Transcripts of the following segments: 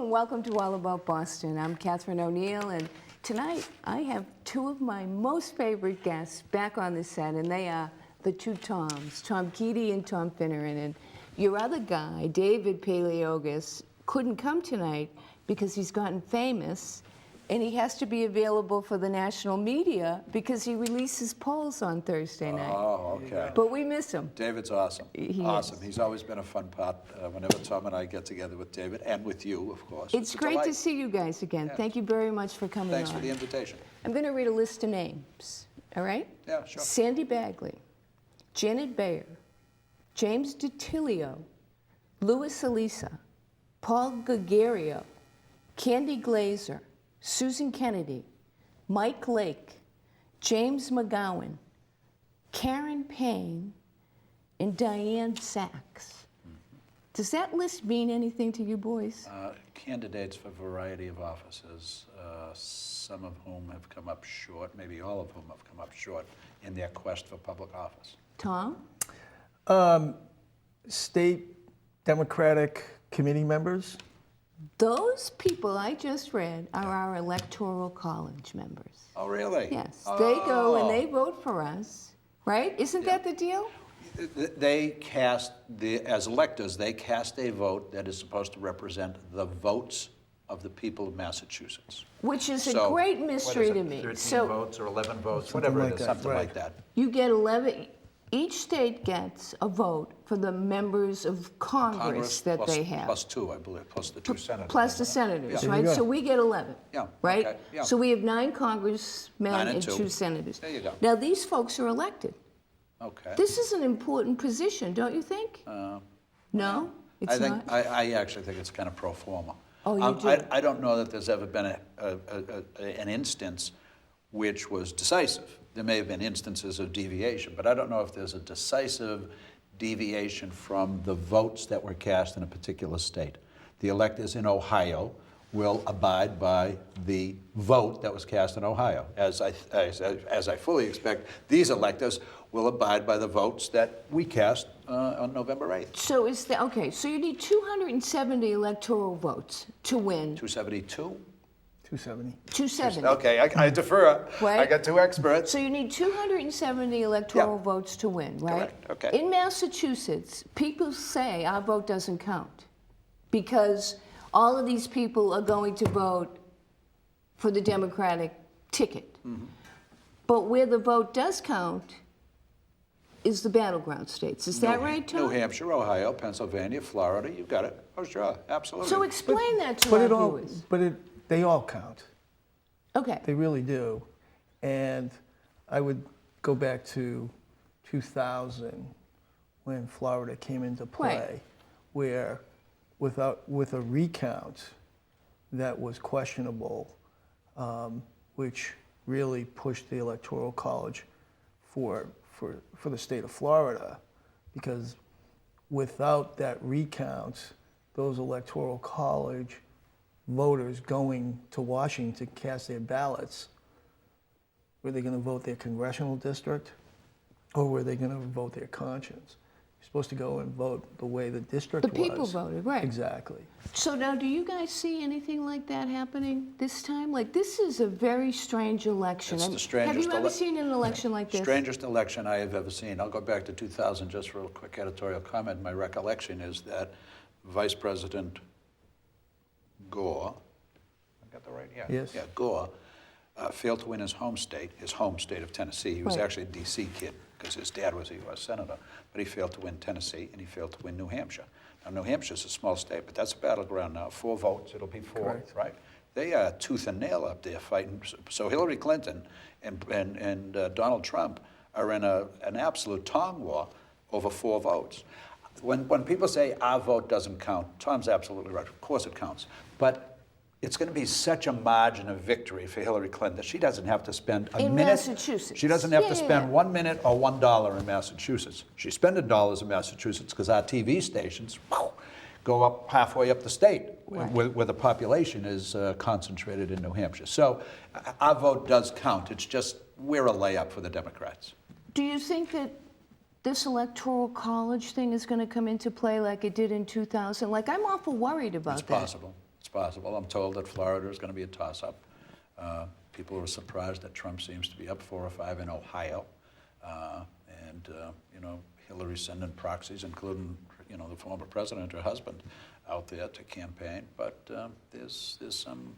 and welcome to All About Boston. I'm Catherine O'Neill, and tonight I have two of my most favorite guests back on the set, and they are the two Toms, Tom Keaty and Tom Finneran. And your other guy, David Paleogas, couldn't come tonight because he's gotten famous, and he has to be available for the national media because he releases polls on Thursday night. Oh, okay. But we miss him. David's awesome. He awesome. is. He's always been a fun part whenever Tom and I get together with David, and with you, of course. It's a great delight. to see you guys again. Yeah. Thank you very much for coming Thanks on. for the invitation. I'm going to read a list of names, all right? Yeah, sure. Sandy Bagley, Janet Bayer, James DiTilio, Louis Alisa, Paul Gagario, Candy Glazer, Susan Kennedy, Mike Lake, James McGowan, Karen Payne, and Diane Sachs. Does that list mean anything to you boys? Candidates for a variety of offices, some of whom have come up short, maybe all of whom have come up short in their quest for public office. Tom? State Democratic committee members. Those people I just read are our electoral college members. Oh, really? Yes, Oh. they go and they vote for us, right? Isn't that the deal? They cast, as electors, they cast a vote that is supposed to represent the votes of the people of Massachusetts. Which is a So, great what mystery is to it, me. 13 So votes or 11 votes, Something whatever like it is, that, something right. like that. you get 11, each state gets a vote for the members of Congress that plus, they have. plus two, I believe, plus the two senators. Plus the isn't it? senators, Yeah. right? go. So we get 11, Yeah, right? okay, yeah. So we have 9 congressmen 9 and and 2. 2 senators. There you go. Now, these folks are elected. Okay. This is an important position, don't you think? No? It's I think not? I actually think it's kind of pro forma. Oh, you do? I don't know that there's ever been an instance which was decisive. There may have been instances of deviation, but I don't know if there's a decisive deviation from the votes that were cast in a particular state. The electors in Ohio will abide by the vote that was cast in Ohio. As I fully expect, these electors will abide by the votes that we cast on November 8th. So is that, okay, so you need 270 electoral votes to win. 272? 270. 270. Okay, I defer. Right. I got two experts. So you need 270 electoral Yeah. votes to win, right? Correct, okay. In Massachusetts, people say our vote doesn't count because all of these people are going to vote for the Democratic ticket. Mm-hmm. But where the vote does count is the battleground states. Is that right, Tom? New Hampshire, Ohio, Pennsylvania, Florida, you got it. Oh, sure, absolutely. So explain that to But our it all, viewers. they all count. Okay. They really do. And I would go back to 2000 when Florida came into play, Right. where with a recount that was questionable, which really pushed the Electoral College for the state of Florida, because without that recount, those Electoral College voters going to Washington to cast their ballots, were they going to vote their congressional district, or were they going to vote their conscience? You're supposed to go and vote the way the district The was. people voted, right. Exactly. So now, do you guys see anything like that happening this time? Like, this is a very strange election. It's I mean, the strangest have you ever ele- seen an election like this? Strangest election I have ever seen. I'll go back to 2000 just for a quick editorial comment. My recollection is that Vice President Gore, I got that right? Yeah. Yes. Yeah, Gore failed to win his home state of Tennessee. He was Right. actually a D.C. kid because his dad was a U.S. Senator, but he failed to win Tennessee and he failed to win New Hampshire. Now, New Hampshire's a small state, but that's a battleground now. 4 votes, it'll be 4, Correct. right? They are tooth and nail up there fighting. So Hillary Clinton and Donald Trump are in an absolute tongue war over 4 votes. When people say our vote doesn't count, Tom's absolutely right. Of course it counts. But it's going to be such a margin of victory for Hillary Clinton that she doesn't have to spend a In minute. Massachusetts. She doesn't have Yeah, to yeah, spend yeah. 1 minute or $1 in Massachusetts. She's spending dollars in Massachusetts because our TV stations go up halfway up the state, Right. where the population is concentrated in New Hampshire. So our vote does count. It's just we're a layup for the Democrats. Do you think that this electoral college thing is going to come into play like it did in 2000? Like, I'm awful worried about It's that. possible. It's possible. I'm told that Florida is going to be a toss-up. People are surprised that Trump seems to be up 4 or 5 in Ohio. You know, Hillary sending proxies, including, you know, the former president, her husband, out there to campaign. But there's some,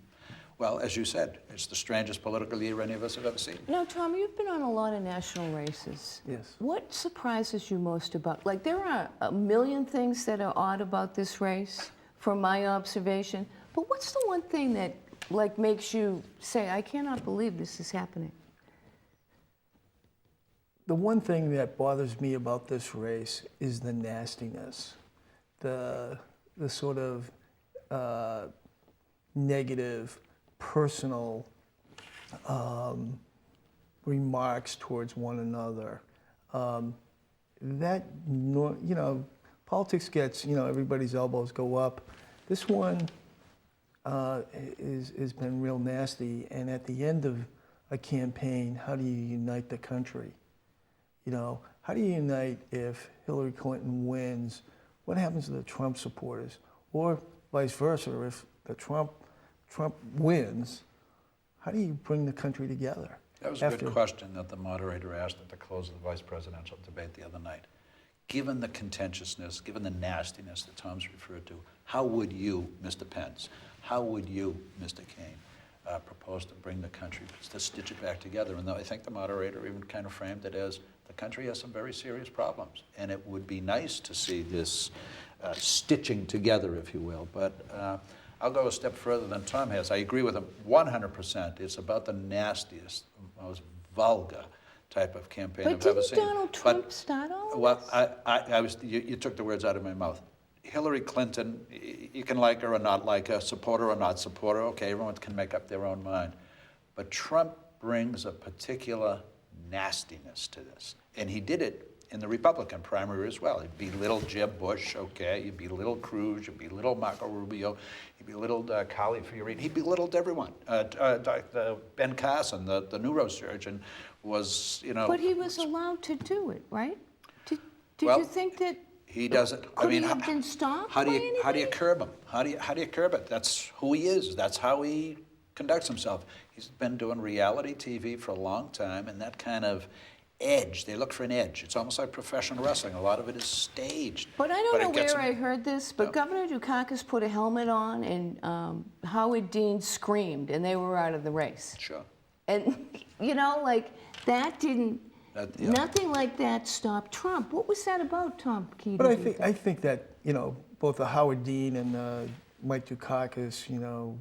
well, as you said, it's the strangest political year any of us have ever seen. Now, Tom, you've been on a lot of national races. Yes. What surprises you most about, like, there are a million things that are odd about this race from my observation, but what's the one thing that, like, makes you say, I cannot believe this is happening? The one thing that bothers me about this race is the nastiness, the sort of negative, personal remarks towards one another. You know, politics gets, you know, everybody's elbows go up. This one has been real nasty. And at the end of a campaign, how do you unite the country? You know, how do you unite if Hillary Clinton wins? What happens to the Trump supporters? Or vice versa, if the Trump wins, how do you bring the country together? That was a good question that the moderator asked at the close of the vice presidential debate the other night. Given the contentiousness, given the nastiness that Tom's referred to, how would you, Mr. Pence, how would you, Mr. Kaine, propose to bring the country, to stitch it back together? And I think the moderator even kind of framed it as the country has some very serious problems, and it would be nice to see this stitching together, if you will. But I'll go a step further than Tom has. I agree with him 100%. It's about the nastiest, most vulgar type of campaign I've ever seen. But didn't Donald Trump start all of this? Well, you took the words out of my mouth. Hillary Clinton, you can like her or not like her, support her or not support her, okay, everyone can make up their own mind. But Trump brings a particular nastiness to this. And he did it in the Republican primary as well. He belittled Jeb Bush, okay, he belittled Cruz, he belittled Marco Rubio, he belittled Carly Fiorina, he belittled everyone. Ben Carson, the neurosurgeon, was, you know. But he was allowed to do it, right? Did Well, you think that he doesn't. could I mean, he have been stopped how do by you anybody? curb him? How do you curb it? That's who he is. That's how he conducts himself. He's been doing reality TV for a long time, and that kind of edge. They look for an edge. It's almost like professional wrestling. A lot of it is staged. But I don't know it gets where him- I heard this, but No. Governor Dukakis put a helmet on, and Howard Dean screamed, and they were out of the race. Sure. And, you know, like, that didn't, Yeah. nothing like that stopped Trump. What was that about, Tom Keating? But do you I think that, you know, both the Howard Dean and Mike Dukakis, you know,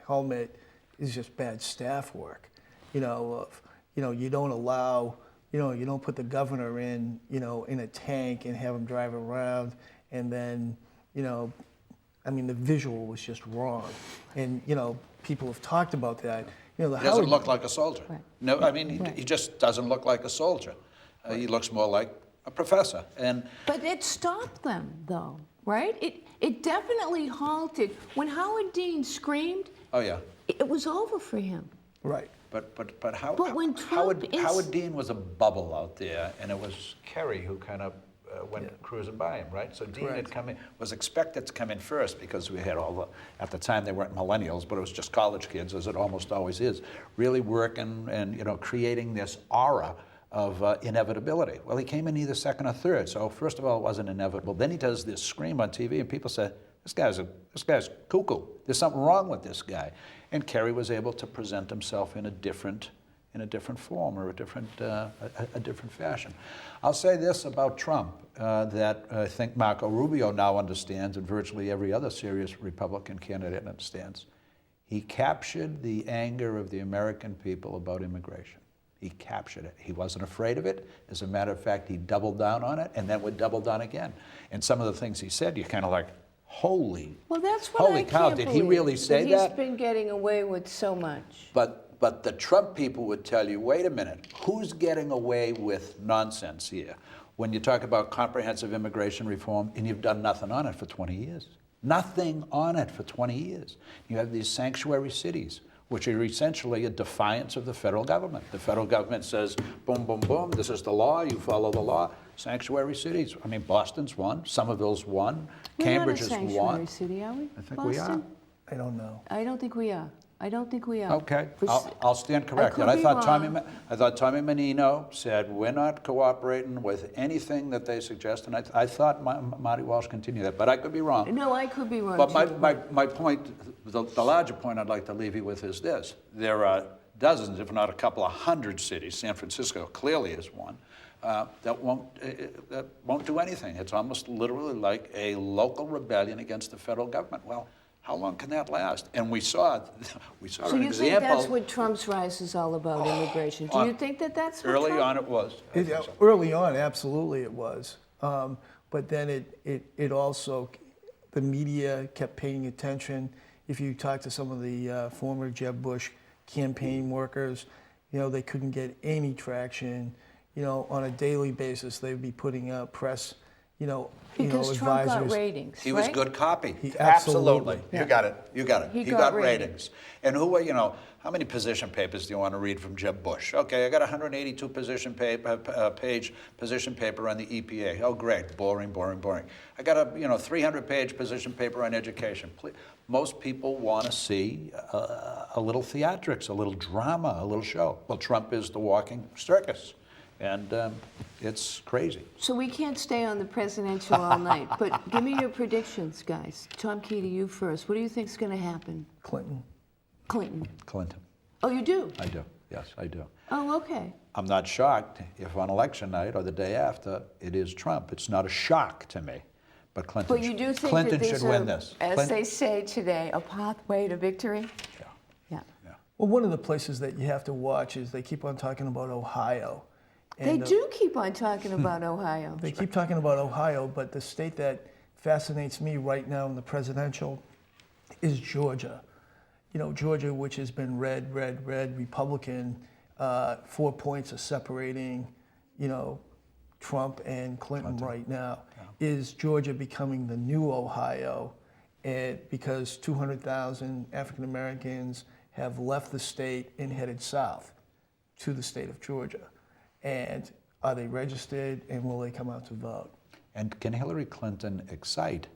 helmet is just bad staff work. You know, you don't allow, you know, you don't put the governor in, you know, in a tank and have him drive around, and then, you know, I mean, the visual was just wrong. And, you know, people have talked about that. You know, the He doesn't Howard, look like a soldier. Right. No, I mean, Right. he just doesn't look like a soldier. He looks more like a professor. And But it stopped them, though, right? It definitely halted. When Howard Dean screamed, oh yeah. it was over for him. right. But how, But when Howard, Trump is- Howard Dean was a bubble out there, and it was Kerry who kind of went Yeah. cruising by him, right? So Dean had Correct. come in, was expected to come in first because we had all the, at the time they weren't millennials, but it was just college kids, as it almost always is, really working and, you know, creating this aura of inevitability. Well, he came in either second or third, so first of all, it wasn't inevitable. Then he does this scream on TV, and people say, this guy's cuckoo. There's something wrong with this guy. And Kerry was able to present himself in a different form or a different fashion. I'll say this about Trump that I think Marco Rubio now understands, and virtually every other serious Republican candidate understands. He captured the anger of the American people about immigration. He captured it. He wasn't afraid of it. As a matter of fact, he doubled down on it, and then would double down again. And some of the things he said, you're kind of like, holy Well, that's what I cow, can't did believe. he really say He's that? been getting away with so much. But the Trump people would tell you, wait a minute, who's getting away with nonsense here? When you talk about comprehensive immigration reform and you've done nothing on it for 20 years. Nothing on it for 20 years. You have these sanctuary cities, which are essentially a defiance of the federal government. The federal government says, boom, boom, boom, this is the law, you follow the law. Sanctuary cities, I mean, Boston's one, Somerville's one, We're Cambridge not a is sanctuary one. city, are we? I think we are. Boston? I don't know. I don't think we are. I don't think we are. Okay, For s- I'll stand corrected. could I be thought Tommy, wrong. I thought Tommy Menino said, we're not cooperating with anything that they suggest, and I thought Marty Walsh continued that, but I could be wrong. No, I could be wrong But too. my point, the larger point I'd like to leave you with is this. There are dozens, if not a couple of hundred cities, San Francisco clearly is one, that won't do anything. It's almost literally like a local rebellion against the federal government. Well, how long can that last? And we saw So an you think example. that's what Trump's rise is all about, immigration? Do you think that that's what Early Trump- on it was. I think so. Early on, absolutely it was. But then it also, the media kept paying attention. If you talk to some of the former Jeb Bush campaign workers, they couldn't get any traction. On a daily basis, they'd be putting out press, Because Trump got advisors. ratings, He was right? good copy. He absolutely- You got it. You got it. He He got got ratings. And how many position papers do you want to read from Jeb Bush? Okay, I got 182 page position paper on the EPA. Oh, great. Boring, boring, boring. I got a 300-page position paper on education. Most people want to see a little theatrics, a little drama, a little show. Well, Trump is the walking circus. And it's crazy. So we can't stay on the presidential all night, but give me your predictions, guys. Tom Keaty, you first. What do you think's going to happen? Clinton. Clinton. Clinton. Oh, you do? I do. Yes, I do. Oh, okay. I'm not shocked if on election night or the day after it is Trump. It's not a shock to me. But Clinton, But you do think Clinton that should there's win a, this. as Clinton- they say today, a pathway to victory? Yeah, Yeah. yeah. Well, one of the places that you have to watch is they keep on talking about Ohio. They And, do keep on talking about Ohio. They keep talking about Ohio, but the state that fascinates me right now in the presidential is Georgia. Georgia, which has been red, Republican, 4 points are separating, Trump and Clinton right now. Yeah. Is Georgia becoming the new Ohio? And because 200,000 African Americans have left the state and headed south to the state of Georgia. And are they registered and will they come out to vote? And can Hillary Clinton excite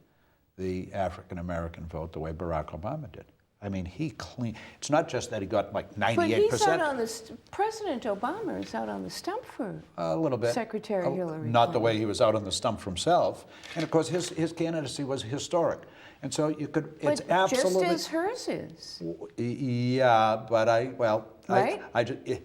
the African American vote the way Barack Obama did? I mean, it's not just that he got like 98%. But he's out on President Obama is out on the stump for A little bit. Secretary Hillary Not the Clinton. way he was out on the stump for himself. And of course, his candidacy was historic. And so you could, it's But absolutely. just as hers is. Yeah, but Right?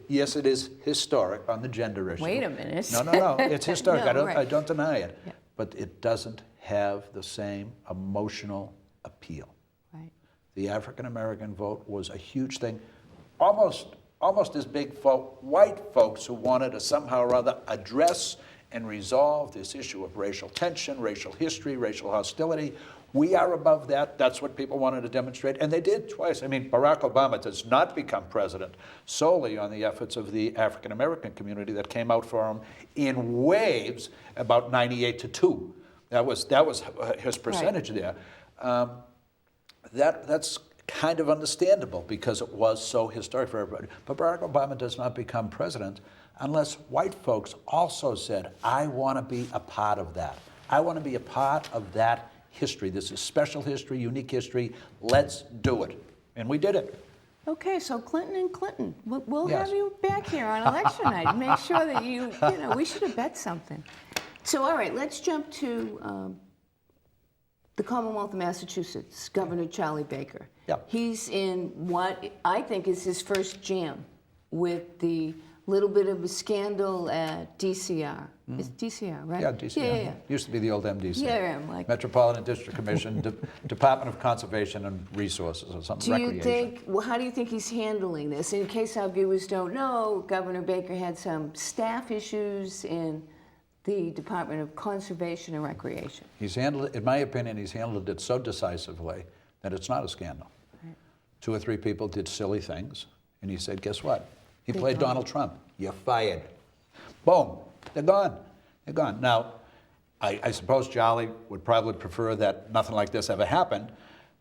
Yes, it is historic on the gender issue. Wait a minute. No, it's historic. No, I right. don't deny it. Yeah. But it doesn't have the same emotional appeal. Right. The African American vote was a huge thing, almost as big for white folks who wanted to somehow or other address and resolve this issue of racial tension, racial history, racial hostility. We are above that. That's what people wanted to demonstrate, and they did twice. I mean, Barack Obama does not become president solely on the efforts of the African American community that came out for him in waves about 98-2. That was his percentage there. That's kind of understandable because it was so historic for everybody. But Barack Obama does not become president unless white folks also said, I want to be a part of that. I want to be a part of that history. This is special history, unique history. Let's do it. And we did it. Okay, so Clinton and Clinton. We'll Yes. have you back here on election night. Make sure that we should have bet something. So, all right, let's jump to the Commonwealth of Massachusetts, Governor Charlie Baker. Yeah. He's in what I think is his first jam with the little bit of a scandal at DCR. It's DCR, right? Yeah, DCR. Yeah. Used to be the old MDC. Yeah, I'm like- Metropolitan District Commission, Department of Conservation and Resources, or something, Do you recreation. think, how do you think he's handling this? In case our viewers don't know, Governor Baker had some staff issues in the Department of Conservation and Recreation. He's handled it, in my opinion, he's handled it so decisively that it's not a scandal. Right. 2 or 3 people did silly things, and he said, guess what? He They're played gone. Donald Trump. You're fired. Boom. They're gone. They're gone. Now, I suppose Charlie would probably prefer that nothing like this ever happened,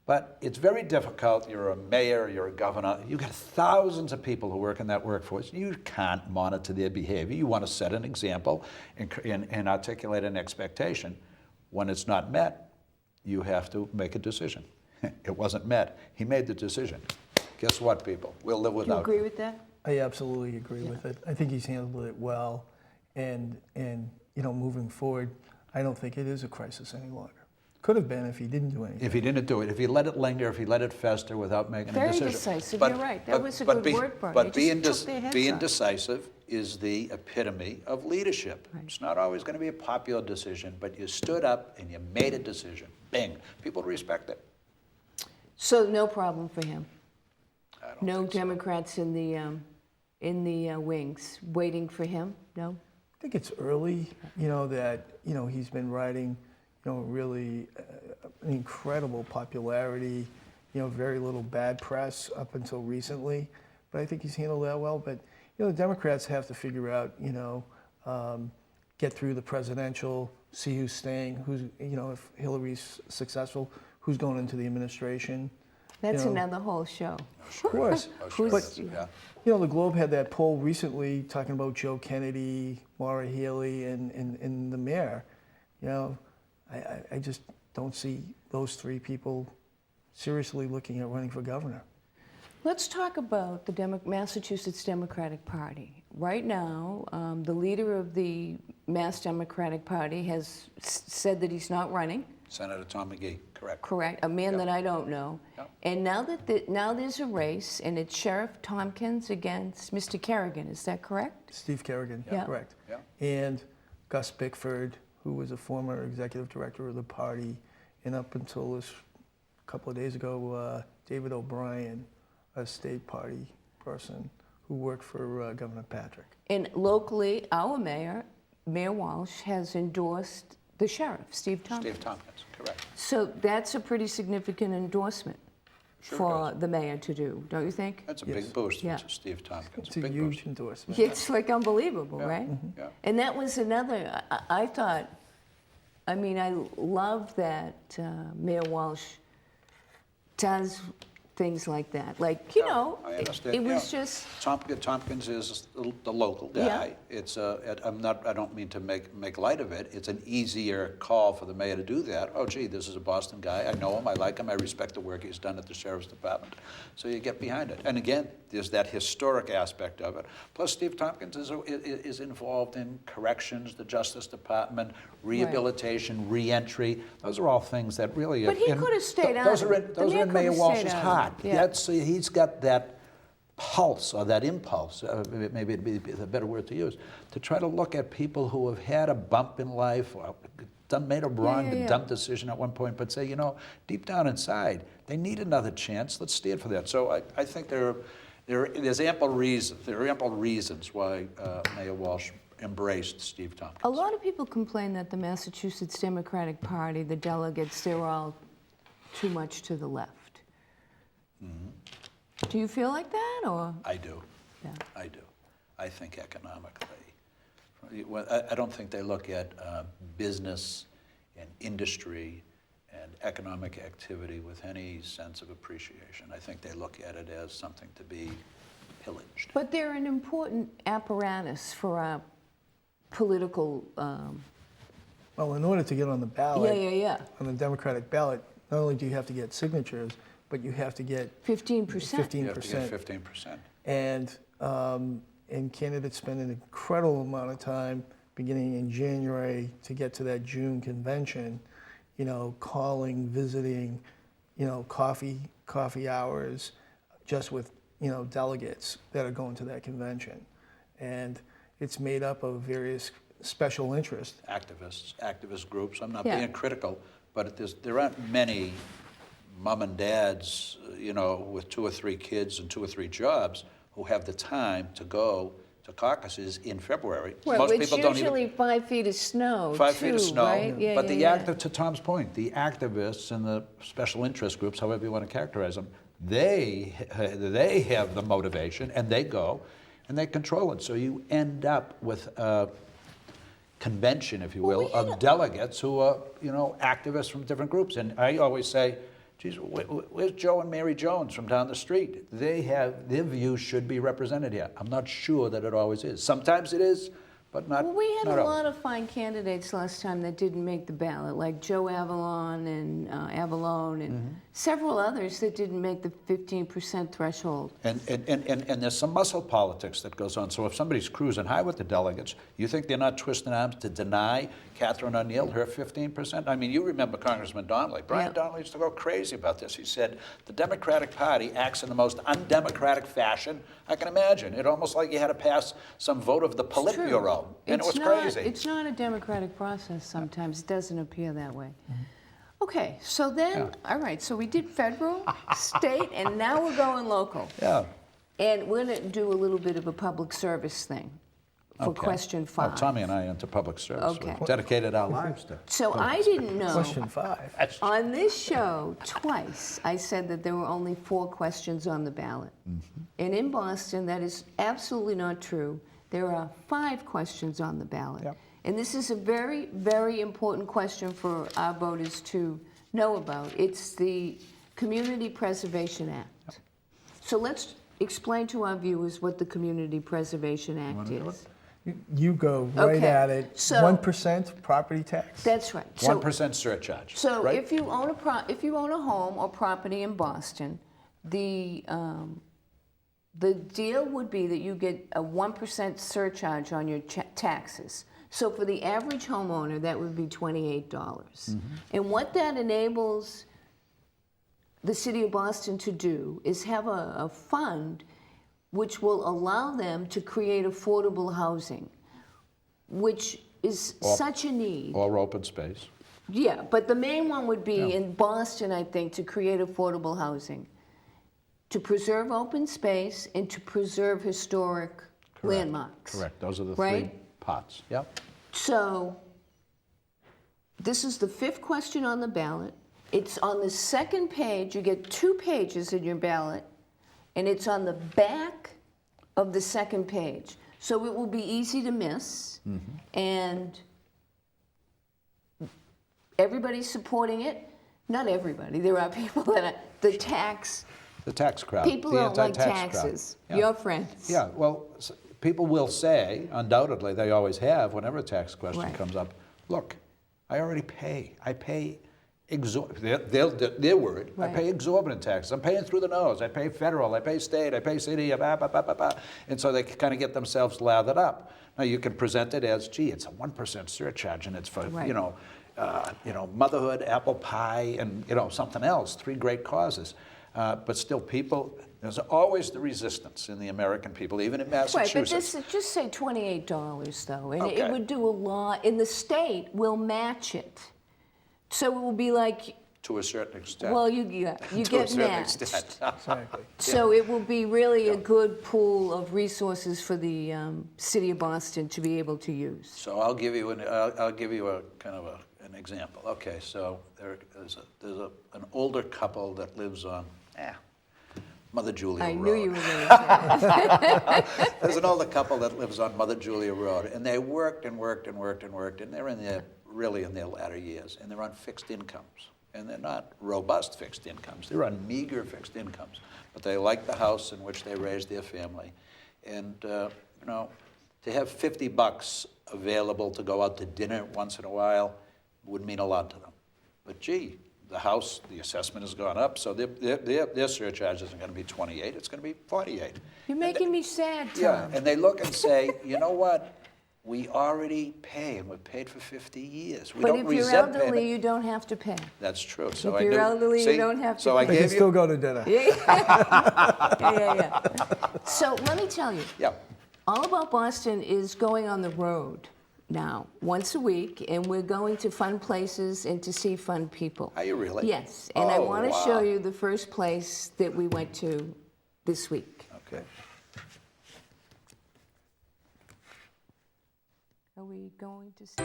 but it's very difficult. You're a mayor, you're a governor. You've got thousands of people who work in that workforce. You can't monitor their behavior. You want to set an example and articulate an expectation. When it's not met, you have to make a decision. It wasn't met. He made the decision. Guess what, people? We'll live Do you without agree with that? I absolutely agree with it. I think he's handled it well, and moving forward, I don't think it is a crisis any longer. Could have been if he didn't do anything. If he didn't do it, if he let it linger, if he let it fester without making Very a decision. decisive, you're right. That was a good word for it. But They just took their heads being off. decisive is the epitome of leadership. Right. It's not always going to be a popular decision, but you stood up and you made a decision. Bing. People respect it. So no problem for him? I don't No think so. Democrats in the wings waiting for him? No? I think it's early, that he's been riding, really an incredible popularity, very little bad press up until recently. But I think he's handled that well. But the Democrats have to figure out, get through the presidential, see who's staying, who's, if Hillary's successful, who's going into the administration. That's You know, another whole show. Of course. Oh, sure Who's- it is, yeah. The Globe had that poll recently talking about Joe Kennedy, Maura Healey, and the mayor. I just don't see those three people seriously looking at running for governor. Let's talk about the Massachusetts Democratic Party. Right now, the leader of the Mass Democratic Party has said that he's not running. Senator Tom McGee, correct. Correct, a man Yeah. that I don't know. Yeah. And now there's a race, and it's Sheriff Tompkins against Mr. Kerrigan. Is that correct? Steve Kerrigan, Yeah. correct. Yeah. And Gus Bickford, who was a former executive director of the party, and up until this couple of days ago, David O'Brien, a state party person who worked for Governor Patrick. And locally, our mayor, Mayor Walsh, has endorsed the sheriff, Steve Tompkins. Steve Tompkins, correct. So that's a pretty significant endorsement Sure for does. the mayor to do, don't you think? That's a Yes. big boost Yeah. to Steve Tompkins. It's a Big huge boost. endorsement. It's like unbelievable, Yeah. right? Yeah. And that was another, I thought, I love that Mayor Walsh does things like that. Like, I understand. it was yeah. just, Tompkins is the local guy. Yeah. It's I don't mean to make light of it. It's an easier call for the mayor to do that. Oh, gee, this is a Boston guy. I know him. I like him. I respect the work he's done at the sheriff's department. So you get behind it. And again, there's that historic aspect of it. Plus, Steve Tompkins is involved in corrections, the Justice Department, rehabilitation, reentry. Those are all things that really. But he could have stayed Those out are of it. The those are mayor in could Mayor have Walsh's stayed out of heart. it. Yeah. He's got that pulse or that impulse, maybe it'd be the better word to use, to try to look at people who have had a bump in life or made a wrong, yeah. dumb decision at one point, but say, deep down inside, they need another chance. Let's stand for that. So I think there's ample reason. There are ample reasons why Mayor Walsh embraced Steve Tompkins. a lot of people complain that the Massachusetts Democratic Party, the delegates, they're all too much to the left. Do you feel like that, or? I do. Yeah. I do. I think economically. I don't think they look at business and industry and economic activity with any sense of appreciation. I think they look at it as something to be pillaged. But they're an important apparatus for our political, Well, in order to get on the ballot, yeah. on the Democratic ballot, not only do you have to get signatures, but you have to get 15%. 15%. You have to get 15%. And candidates spend an incredible amount of time beginning in January to get to that June convention, calling, visiting, coffee hours, just with, delegates that are going to that convention. And it's made up of various special interests. Activist groups. I'm not Yeah. being critical, but there aren't many mom and dads, with 2 or 3 kids and 2 or 3 jobs who have the time to go to caucuses in February. Well, Most it's people don't usually even 5 feet of snow, 5 feet of too, snow. right? Yeah, But yeah, to Tom's point, the activists and the special interest groups, however you want to characterize them, they have the motivation and they go and they control it. So you end up with a convention, if you will, of delegates who are, activists from different groups. And I always say, geez, where's Joe and Mary Jones from down the street? Their views should be represented here. I'm not sure that it always is. Sometimes it is, but not Well, we had not a all. lot of fine candidates last time that didn't make the ballot, like Joe Avalon and Avalone and several others that didn't make the 15% threshold. And there's some muscle politics that goes on. So if somebody's cruising high with the delegates, you think they're not twisting arms to deny Catherine O'Neill her 15%? I mean, you remember Congressman Donnelly. Brian Yeah. Donnelly used to go crazy about this. He said, the Democratic Party acts in the most undemocratic fashion I can imagine. It almost like you had to pass some vote of the Politburo. And it was crazy. It's not a democratic process sometimes. It doesn't appear that way. Okay, so then, all right, so we did federal, state, and now we're going local. Yeah. And we're going to do a little bit of a public service thing for Okay. question Well, 5. Tommy and I into public service. Okay. We've dedicated our lives to. So I didn't know. Question 5. On this show, twice, I said that there were only 4 questions on the ballot. And in Boston, that is absolutely not true. There are 5 questions on the ballot. Yep. And this is a very, very important question for our voters to know about. It's the Community Preservation Act. So let's explain to our viewers what the Community Preservation Act is. You go right Okay, at it. so- 1% property tax? That's right. So 1% surcharge. So right? if you own a home or property in Boston, the deal would be that you get a 1% surcharge on your taxes. So for the average homeowner, that would be $28. And what that enables the city of Boston to do is have a fund which will allow them to create affordable housing, which is such a need. Or open space. Yeah, but the main one would be in Boston, I think, to create affordable housing, to preserve open space and to preserve historic landmarks. Correct. Those are the Right? 3 pots. Yep. So this is the 5th question on the ballot. It's on the 2nd page. You get 2 pages in your ballot, and it's on the back of the 2nd page. So it will be easy to miss, and everybody's supporting it. Not everybody. There are people that are the tax. The tax crowd. People the don't like anti-tax crowd. taxes. Yeah. Your friends. Yeah, well, people will say, undoubtedly, they always have, whenever a tax question Right. comes up, look, I already pay. I pay they're worried. Right. I pay exorbitant taxes. I'm paying through the nose. I pay federal. I pay state. I pay city. Blah, blah, blah, blah, blah. And so they kind of get themselves lathered up. Now you can present it as, gee, it's a 1% surcharge, and it's for Right. motherhood, apple pie, and something else. 3 great causes. But still, there's always the resistance in the American people, even in Right, but Massachusetts. just say $28 though, and Okay. it would do a lot. And the state will match it, so it will be like, To a certain extent. well, you to a get certain matched. extent. Exactly. So it will be really a good pool of resources for the city of Boston to be able to use. So I'll give you a kind of an example. Okay, so there's an older couple that lives on Mother Julia I Road. knew you were going to say that. There's an older couple that lives on Mother Julia Road, and they worked and worked and worked and worked, and they're really in their latter years, and they're on fixed incomes. And they're not robust fixed incomes. They're on meager fixed incomes. But they like the house in which they raised their family. And, to have $50 available to go out to dinner once in a while would mean a lot to them. But gee, the assessment has gone up, so their surcharge isn't going to be 28, it's going to be 48. You're making me sad, Tom. Yeah, and they look and say, you know what? We already pay, and we've paid for 50 years. We But don't if you're resent elderly, payment. you don't have to pay. That's true. So If I you're knew, elderly, you see? don't have to So I They can gave still you. go to dinner. Yeah. So let me tell you, Yeah. All About Boston is going on the road now, once a week, and we're going to fun places and to see fun people. Are you really? Yes, and I Oh, want to wow. show you the first place that we went to this week. Okay. Are we going to see?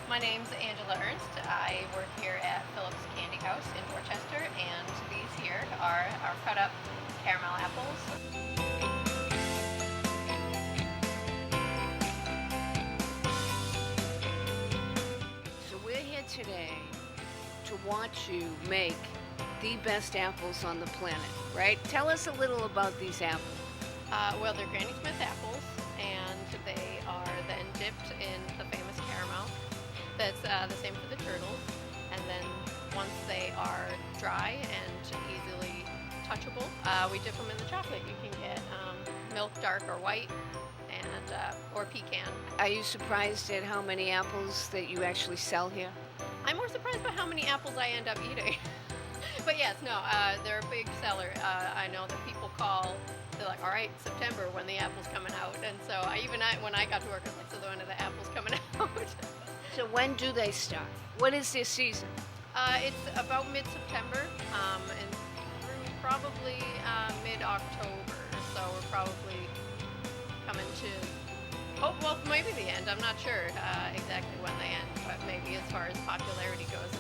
My name's Angela Ernst. I work here at Phillips Candy House in Dorchester, and these here are our cut up caramel apples. to watch you make the best apples on the planet, right? Tell us a little about these apples. Well, they're Granny Smith apples, and they are then dipped in the famous caramel. That's the same for the turtles. And then once they are dry and easily touchable, we dip them in the chocolate. You can get milk dark or white, and or pecan. Are you surprised at how many apples that you actually sell here? I'm more surprised by how many apples I end up eating. But yes, no, they're a big seller. I know that people call. They're like, all right, September, when the apple's coming out. And so when I got to work, I was like, so when are the apples coming out? So when do they start? What is their season? It's about mid-September and through probably mid-October. So we're probably coming to, well, maybe the end. I'm not sure exactly when they end, but maybe as far as popularity goes,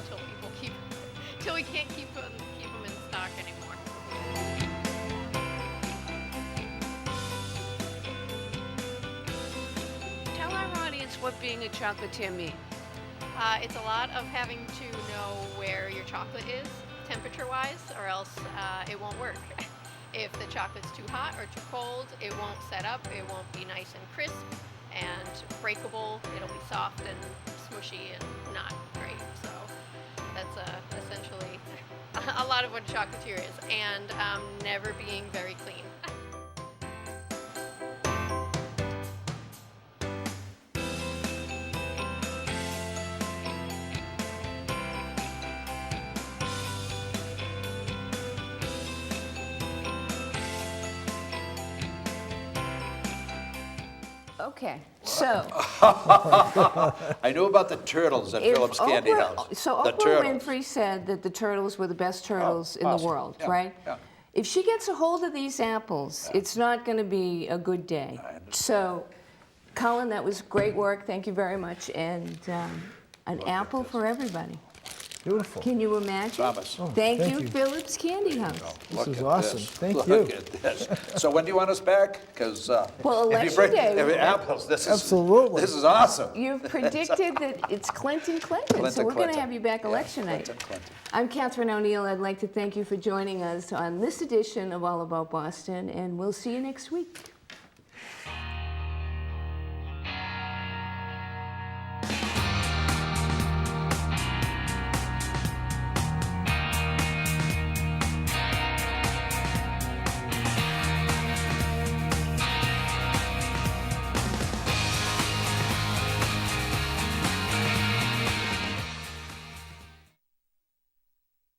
until we can't keep them in stock anymore. Tell our audience what being a chocolatier means. It's a lot of having to know where your chocolate is, temperature-wise, or else it won't work. If the chocolate's too hot or too cold, it won't set up, it won't be nice and crisp and breakable. It'll be soft and smushy and not great. So that's essentially a lot of what a chocolatier is, and never being very clean. Okay, so I knew about the turtles at Phillips Candy House. So The Oprah turtles. Winfrey said that the turtles were the best turtles in the awesome. world, Yeah, right? yeah. If she gets a hold of these apples, it's not going to be a good day. I understand. So, Colin, that was great work. Thank you very much. And an apple for everybody. Beautiful. Can you imagine? Thomas. Thank thank you, you. Phillips Candy House. Look is at awesome. this. Thank Look you. at this. So when do you want us back? Because Well, if you Election bring Day. apples, this is Absolutely. This is awesome. You've predicted that it's Clinton, so Clinton, we're going to Clinton. have you back Yeah, election night. Clinton. I'm Catherine O'Neill. I'd like to thank you for joining us on this edition of All About Boston, and we'll see you next week.